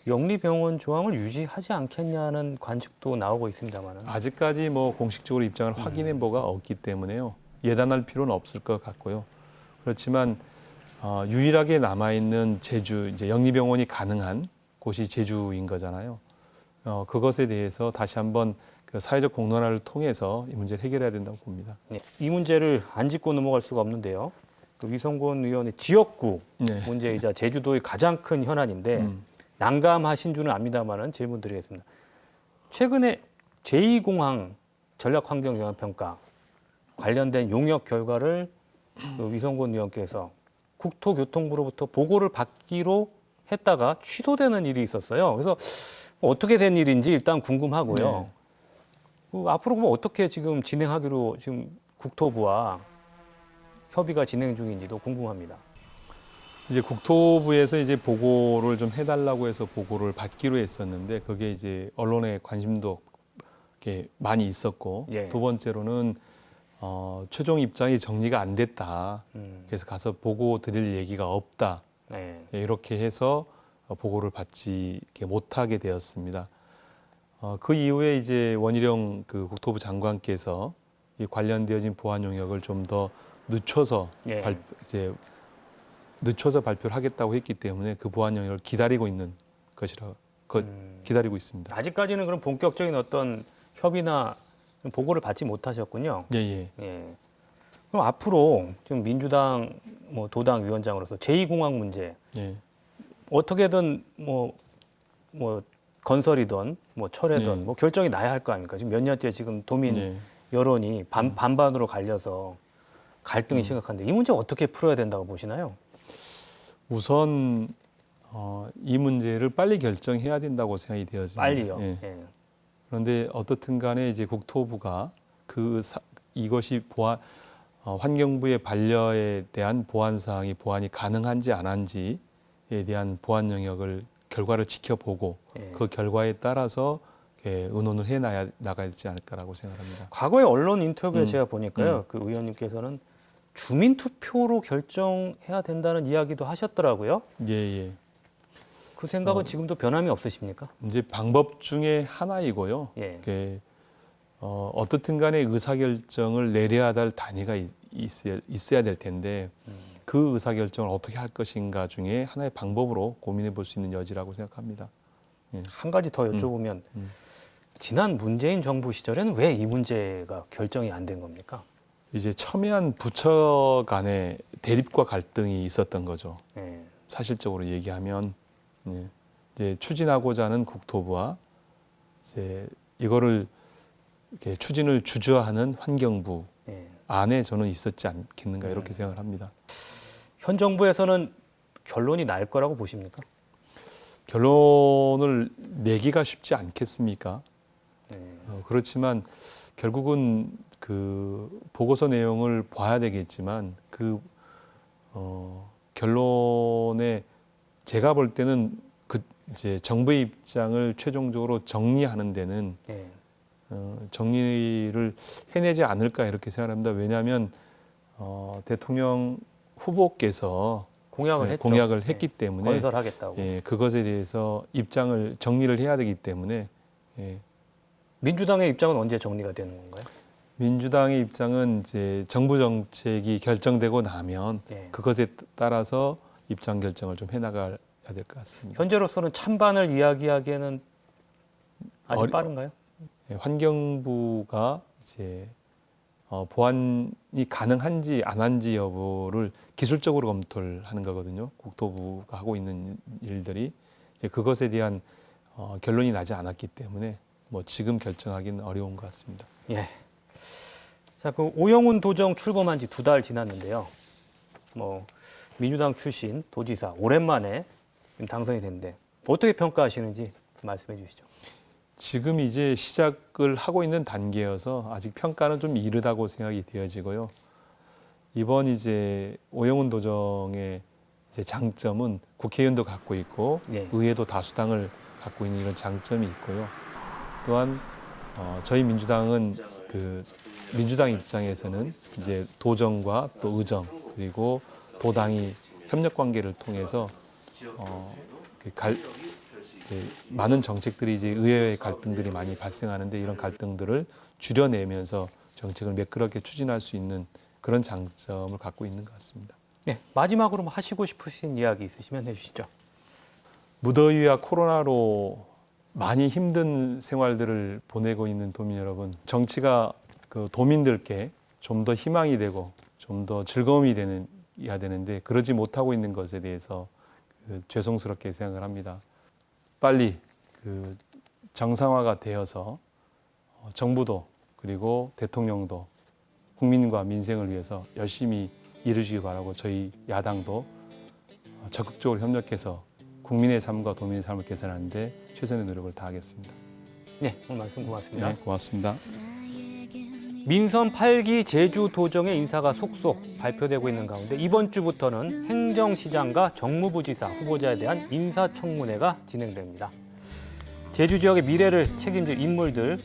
영리병원 조항을 유지하지 않겠냐는 관측도 나오고 있습니다만 아직까지 뭐 공식적으로 입장을 확인해 보가 없기 때문에요. 예단할 필요는 없을 것 같고요. 그렇지만 유일하게 남아 있는 제주 이제 영리병원이 가능한 곳이 제주인 거잖아요. 그것에 대해서 다시 한번 그 사회적 공론화를 통해서 이 문제를 해결해야 된다고 봅니다. 네. 이 문제를 안 짚고 넘어갈 수가 없는데요. 그 위성곤 의원의 지역구 네. 문제이자 제주도의 가장 큰 현안인데 난감하신 줄은 압니다만은 질문 드리겠습니다. 최근에 제2공항 전략환경영향평가 관련된 용역 결과를 그 위성곤 의원께서 국토교통부로부터 보고를 받기로 했다가 취소되는 일이 있었어요. 그래서 어떻게 된 일인지 일단 궁금하고요. 네. 앞으로 그럼 어떻게 지금 진행하기로 지금 국토부와 협의가 진행 중인지도 궁금합니다. 이제 국토부에서 이제 보고를 좀 해달라고 해서 보고를 받기로 했었는데 그게 이제 언론의 관심도 이렇게 많이 있었고 예. 두 번째로는 최종 입장이 정리가 안 됐다. 그래서 가서 보고 드릴 얘기가 없다. 네. 이렇게 해서 보고를 받지 못하게 되었습니다. 그 이후에 이제 원희룡 그 국토부 장관께서 이 관련되어진 보안 용역을 좀 더 늦춰서 예. 늦춰서 발표를 하겠다고 했기 때문에 그 보안 용역을 기다리고 있는 것이라 기다리고 있습니다. 아직까지는 그런 본격적인 어떤 협의나 보고를 받지 못하셨군요. 예. 예. 그럼 앞으로 지금 민주당 뭐 도당 위원장으로서 제2공항 문제 예. 어떻게든 뭐 건설이든 뭐 철회든 네. 뭐 결정이 나야 할 거 아닙니까? 지금 몇 년째 지금 도민 네. 여론이 반반으로 갈려서 갈등이 심각한데 이 문제 어떻게 풀어야 된다고 보시나요? 우선 이 문제를 빨리 결정해야 된다고 생각이 되어집니다. 빨리요. 예. 예. 그런데 어떻든 간에 이제 국토부가 이것이 환경부의 반려에 대한 보안 사항이 보안이 가능한지 안 한지에 대한 보안 영역을 결과를 지켜보고 예. 그 결과에 따라서 의논을 해 나가야 되지 않을까라고 생각합니다. 과거에 언론 인터뷰에 제가 보니까요. 그 의원님께서는 주민 투표로 결정해야 된다는 이야기도 하셨더라고요. 예. 그 생각은 지금도 변함이 없으십니까? 이제 방법 중에 하나이고요. 예. 어떻든 간에 의사결정을 내려야 할 단위가 있어야 될 텐데 그 의사결정을 어떻게 할 것인가 중에 하나의 방법으로 고민해 볼 수 있는 여지라고 생각합니다. 한 가지 더 여쭤보면 지난 문재인 정부 시절에는 왜 이 문제가 결정이 안 된 겁니까? 이제 첨예한 부처 간의 대립과 갈등이 있었던 거죠. 예. 사실적으로 얘기하면 이제 추진하고자 하는 국토부와 이제 이거를 이렇게 추진을 주저하는 환경부 예. 안에 저는 있었지 않겠는가 이렇게 생각을 합니다. 현 정부에서는 결론이 날 거라고 보십니까? 결론을 내기가 쉽지 않겠습니까? 예. 그렇지만 결국은 그 보고서 내용을 봐야 되겠지만 그 결론에 제가 볼 때는 그 이제 정부의 입장을 최종적으로 정리하는 데는 예. 정리를 해내지 않을까 이렇게 생각합니다. 왜냐하면 대통령 후보께서 공약을 했죠. 공약을 했기 때문에 건설하겠다고. 그것에 대해서 입장을 정리를 해야 되기 때문에 민주당의 입장은 언제 정리가 되는 건가요? 민주당의 입장은 이제 정부 정책이 결정되고 나면 예. 그것에 따라서 입장 결정을 좀 해나가야 될 것 같습니다. 현재로서는 찬반을 이야기하기에는 아직 빠른가요? 환경부가 이제 보완이 가능한지 안 한지 여부를 기술적으로 검토를 하는 거거든요. 국토부가 하고 있는 일들이 이제 그것에 대한 결론이 나지 않았기 때문에 뭐 지금 결정하기는 어려운 것 같습니다. 예. 자, 그 오영훈 도정 출범한 지 2달 지났는데요. 뭐 민주당 출신 도지사 오랜만에 지금 당선이 됐는데 어떻게 평가하시는지 말씀해 주시죠. 지금 이제 시작을 하고 있는 단계여서 아직 평가는 좀 이르다고 생각이 되어지고요. 이번 이제 오영훈 도정의 이제 장점은 국회의원도 갖고 있고 예. 의회도 다수당을 갖고 있는 이런 장점이 있고요. 또한 저희 민주당은 그 민주당 입장에서는 이제 도정과 또 의정 그리고 도당이 협력 관계를 통해서 많은 정책들이 이제 의회의 갈등들이 많이 발생하는데 이런 갈등들을 줄여내면서 정책을 매끄럽게 추진할 수 있는 그런 장점을 갖고 있는 것 같습니다. 네, 마지막으로 뭐 하시고 싶으신 이야기 있으시면 해주시죠. 무더위와 코로나로 많이 힘든 생활들을 보내고 있는 도민 여러분, 정치가 그 도민들께 좀 더 희망이 되고 좀 더 즐거움이 돼야 되는데 그러지 못하고 있는 것에 대해서 죄송스럽게 생각을 합니다. 빨리 그 정상화가 되어서 정부도 그리고 대통령도 국민과 민생을 위해서 열심히 이루시기 바라고 저희 야당도 적극적으로 협력해서 국민의 삶과 도민의 삶을 개선하는 데 최선의 노력을 다하겠습니다. 네, 오늘 말씀 고맙습니다. 네, 고맙습니다. 민선 8기 제주도정의 인사가 속속 발표되고 있는 가운데 이번 주부터는 행정시장과 정무부지사 후보자에 대한 인사청문회가 진행됩니다. 제주 지역의 미래를 책임질 인물들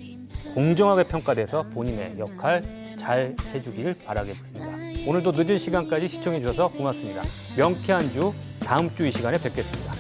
공정하게 평가돼서 본인의 역할 잘 해주길 바라겠습니다. 오늘도 늦은 시간까지 시청해 주셔서 고맙습니다. 명쾌한 주 다음 주 이 시간에 뵙겠습니다.